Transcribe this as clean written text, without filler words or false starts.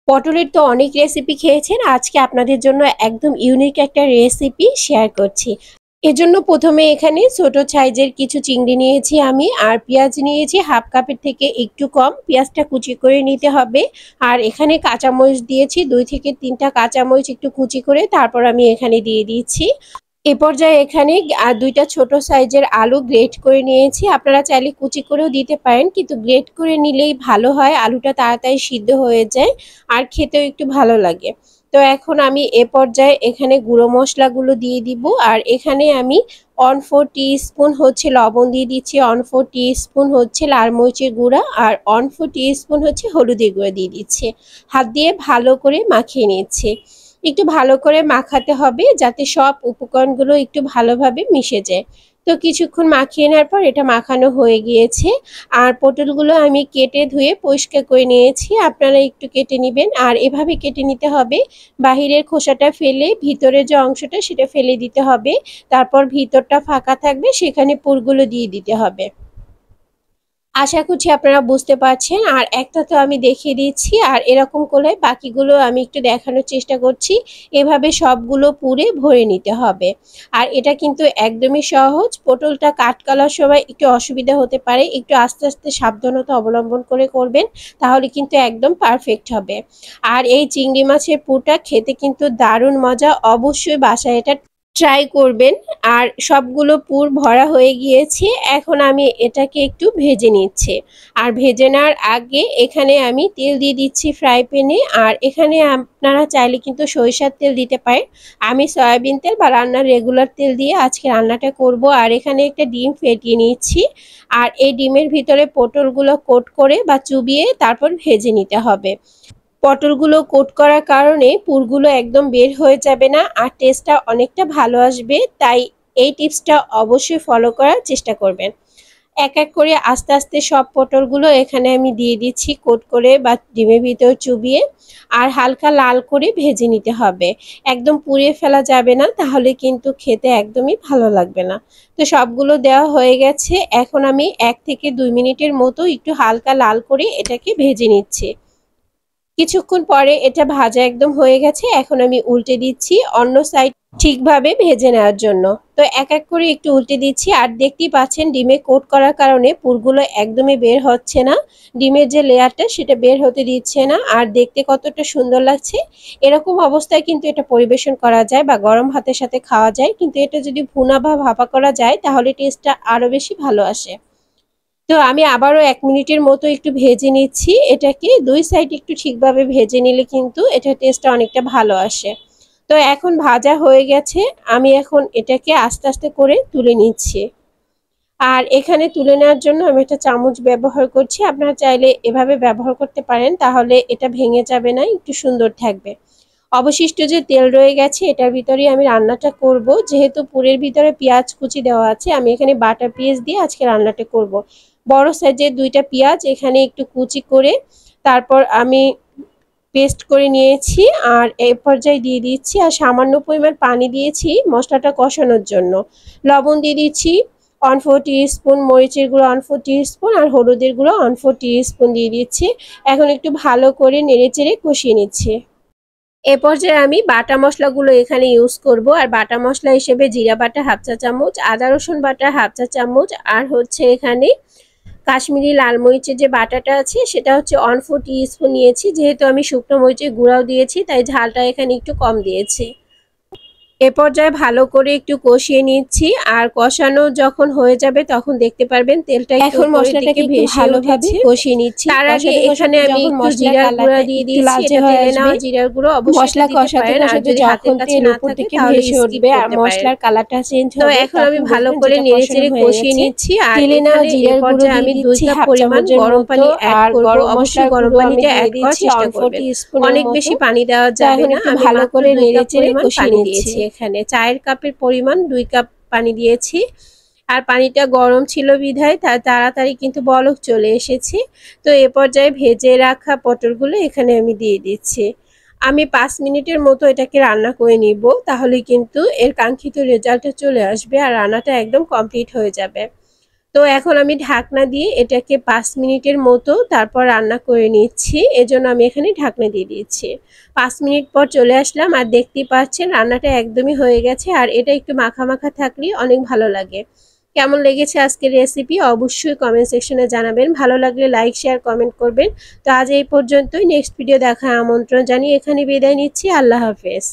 পটলের তো অনেক রেসিপি খেয়েছেন, আজকে আপনাদের জন্য একদম ইউনিক একটা রেসিপি শেয়ার করছি। এজন্য প্রথমে এখানে ছোট সাইজের কিছু চিংড়ি নিয়েছি আমি, আর পেঁয়াজ নিয়েছি হাফ কাপের থেকে একটু কম। পেঁয়াজটা কুচি করে নিতে হবে। আর এখানে কাঁচামরিচ দিয়েছি 2 থেকে 3টা কাঁচামরিচ একটু কুচি করে, তারপর আমি এখানে দিয়ে দিচ্ছি। এ পর্যায়ে এখানে 2টা ছোট সাইজের আলু গ্রেট করে নিয়েছি। আপনারা চাইলে কুচি করেও দিতে পারেন, কিন্তু গ্রেট করে নিলেই ভালো হয়, আলুটা তাড়াতাড়ি সিদ্ধ হয়ে যায় আর খেতেও একটু ভালো লাগে। তো এখন আমি এ পর্যায়ে এখানে গুঁড়ো মশলাগুলো দিয়ে দিব। আর এখানে আমি 1/4 টিস্পুন হচ্ছে লবণ দিয়ে দিচ্ছি, 1/4 টিস্পুন হচ্ছে লাল মরিচের গুঁড়া, আর 1/4 টিস্পুন হচ্ছে হলুদের গুঁড়া দিয়ে দিচ্ছি। হাত দিয়ে ভালো করে মাখিয়ে নিচ্ছি। একটু ভালো করে মাখাতে হবে যাতে সব উপকরণগুলো একটু ভালোভাবে মিশে যায়। তো কিছুক্ষণ মাখিয়ে নেওয়ার পর এটা মাখানো হয়ে গিয়েছে। আর পটলগুলো আমি কেটে ধুয়ে পরিষ্কার করে নিয়েছি, আপনারা একটু কেটে নেবেন। আর এভাবে কেটে নিতে হবে, বাহিরের খোসাটা ফেলে ভিতরের যে অংশটা সেটা ফেলে দিতে হবে। তারপর ভিতরটা ফাঁকা থাকবে, সেখানে পুরগুলো দিয়ে দিতে হবে। আশা করছি আপনারা বুঝতে পারছেন। আর একটা তো আমি দেখিয়ে দিচ্ছি, আর এরকম করে বাকিগুলো আমি একটু দেখানোর চেষ্টা করছি। এভাবে সবগুলো পুরে ভরে নিতে হবে। আর এটা কিন্তু একদমই সহজ। পটলটা কাট করার সময় একটু অসুবিধা হতে পারে, একটু আস্তে আস্তে সাবধানতা অবলম্বন করে করবেন, তাহলে কিন্তু একদম পারফেক্ট হবে। আর এই চিংড়ি মাছের পুরটা খেতে কিন্তু দারুণ মজা, অবশ্যই বাসায় এটা ট্রাই করবেন। আর সবগুলো পুর ভরা হয়ে গিয়েছে, এখন আমি এটাকে একটু ভেজে নিচ্ছি। আর ভেজে নেওয়ার আগে এখানে আমি তেল দিয়ে দিচ্ছি ফ্রাই প্যানে। আর এখানে আপনারা চাইলে কিন্তু সরিষার তেল দিতে পারেন, আমি সয়াবিন তেল বা রান্নার রেগুলার তেল দিয়ে আজকে রান্নাটা করব। আর এখানে একটা ডিম ফেটিয়ে নিচ্ছি। আর এই ডিমের ভিতরে পটলগুলো কোট করে বা চুবিয়ে তারপর ভেজে নিতে হবে। পটলগুলো কোট করার কারণে পুরগুলো একদম বের হয়ে যাবে না, আর টেস্টটা অনেকটা ভালো আসবে। তাই এই টিপসটা অবশ্যই ফলো করার চেষ্টা করবেন। এক এক করে আস্তে আস্তে সব পটলগুলো এখানে আমি দিয়ে দিচ্ছি কোট করে বা ডিমের ভিতর চুবিয়ে। আর হালকা লাল করে ভেজে নিতে হবে, একদম পুড়িয়ে ফেলা যাবে না, তাহলে কিন্তু খেতে একদমই ভালো লাগবে না। তো সবগুলো দেওয়া হয়ে গেছে, এখন আমি 1 থেকে 2 মিনিটের মতো একটু হালকা লাল করে এটাকে ভেজে নিচ্ছি। কিছুক্ষণ পরে এটা ভাজা একদম হয়ে গেছে, এখন আমি উল্টে দিচ্ছি অন্য সাইড ঠিকভাবে ভেজে নেওয়ার জন্য। তো এক এক করে একটু উল্টে দিচ্ছি। আর দেখতেই পাচ্ছেন ডিমে কোট করার কারণে পুরগুলো একদমই বের হচ্ছে না, ডিমের যে লেয়ারটা সেটা বের হতে দিচ্ছে না। আর দেখতে কতটা সুন্দর লাগছে। এরকম অবস্থায় কিন্তু এটা পরিবেশন করা যায় বা গরম ভাতের সাথে খাওয়া যায়, কিন্তু এটা যদি ভুনা বা ভাপা করা যায় তাহলে টেস্টটা আরো বেশি ভালো আসে। তো আমি আবারও 1 মিনিটের মতো একটু ভেজে নিচ্ছি এটাকে। 2 সাইড একটু ঠিকভাবে ভেজে নিলে কিন্তু এটা টেস্টটা অনেকটা ভালো আসে। তো এখন ভাজা হয়ে গেছে, আমি এখন এটাকে আস্তে আস্তে করে তুলে নিচ্ছি। আর এখানে তুলে নেওয়ার জন্য আমি একটা চামচ ব্যবহার করছি, আপনারা চাইলে এভাবে ব্যবহার করতে পারেন, তাহলে এটা ভেঙে যাবে না, একটু সুন্দর থাকবে। অবশিষ্ট যে তেল রয়ে গেছে এটার ভিতরেই আমি রান্নাটা করব। যেহেতু পুরের ভিতরে পেঁয়াজ কুচি দেওয়া আছে, আমি এখানে বাটা পেঁয়াজ দিয়ে আজকে রান্নাটা করব। বড় সাইজের 2টা পেঁয়াজ এখানে একটু কুচি করে তারপর আমি পেস্ট করে নিয়েছি। আর এই পর্যায়ে দিয়ে দিচ্ছি, আর সামান্য পরিমাণ পানি দিয়েছি মশলাটা কষানোর জন্য। লবণ দিয়ে দিচ্ছি 1/4 টিস্পুন, মরিচের গুঁড়ো 1/4 টিস্পুন, আর হলুদের গুঁড়ো 1/4 টিস্পুন দিয়ে দিচ্ছি। এখন একটু ভালো করে নেড়েচেড়ে কষিয়ে নিচ্ছি। এ পর্যায়ে আমি বাটা মশলাগুলো এখানে ইউজ করব। আর বাটা মশলা হিসেবে জিরা বাটা হাফ চা চামচ, আদা রসুন বাটা হাফ চা চামচ, আর হচ্ছে এখানে কাশ্মীরি লাল মরিচের যে বাটাটা আছে সেটা হচ্ছে 1/4 টিস্পুন নিয়েছি। যেহেতু আমি শুকনো মরিচের গুঁড়াও দিয়েছি তাই ঝালটা এখানে একটু কম দিয়েছি। এ পর্যায়ে ভালো করে একটু কষিয়ে নিচ্ছি। আর কষানো যখন হয়ে যাবে তখন দেখতে পারবেন তেলটা এখন মশলাটাকে ভালোভাবে কষিয়ে নিচ্ছি। তার আগে এখানে আমি একটু জিরার গুঁড়া দিয়ে দিয়েছি, এটা তেলে নেওয়া জিরার গুঁড়ো অবশ্যই মশলা কষাতে আর যদি হাতের কাছে না থাকে তাহলে স্কিপ করতে পারেন। মশলার কালারটা চেঞ্জ হবে, তো এখন আমি ভালো করে নেড়েচেড়ে কষিয়ে নিচ্ছি। আর তেলে নেওয়া জিরার গুঁড়ো আমি 2 কাপ পরিমাণ গরম পানি অ্যাড করব। অবশ্যই গরম পানিটা অ্যাড করার চেষ্টা করবেন, অনেক বেশি পানি দেওয়া যাবে না। আমি ভালো করে নেড়েচেড়ে কষিয়ে দিয়েছি। এখানে চায়ের কাপের পরিমাণ 2 কাপ পানি দিয়েছি। আর পানিটা গরম ছিল বিধায় তাড়াতাড়ি কিন্তু বলক চলে এসেছে। তো এ পর্যায়ে ভেজে রাখা পটলগুলো এখানে আমি দিয়ে দিচ্ছি। আমি 5 মিনিটের মতো এটাকে রান্না করে নিব, তাহলে কিন্তু এর কাঙ্ক্ষিত রেজাল্টটা চলে আসবে আর রান্নাটা একদম কমপ্লিট হয়ে যাবে। তো তো এখন আমি ঢাকনা দিয়ে এটাকে 5 মিনিটের মতো তারপর রান্না করে নিচ্ছি। এজন্য আমি এখানে ঢাকনা দিয়ে দিয়েছি। 5 মিনিট পর চলে আসলাম আর দেখতেই পাচ্ছেন রান্নাটা একদমই হয়ে গেছে। আর এটা একটু মাখা মাখা থাকলে অনেক ভালো লাগে। কেমন লেগেছে আজকের রেসিপি অবশ্যই কমেন্ট সেকশনে জানাবেন। ভালো লাগলে লাইক শেয়ার কমেন্ট করবেন। তো আজ এই পর্যন্তই, নেক্সট ভিডিও দেখার আমন্ত্রণ জানিয়ে এখানে বিদায় নিচ্ছি। আল্লাহ হাফেজ।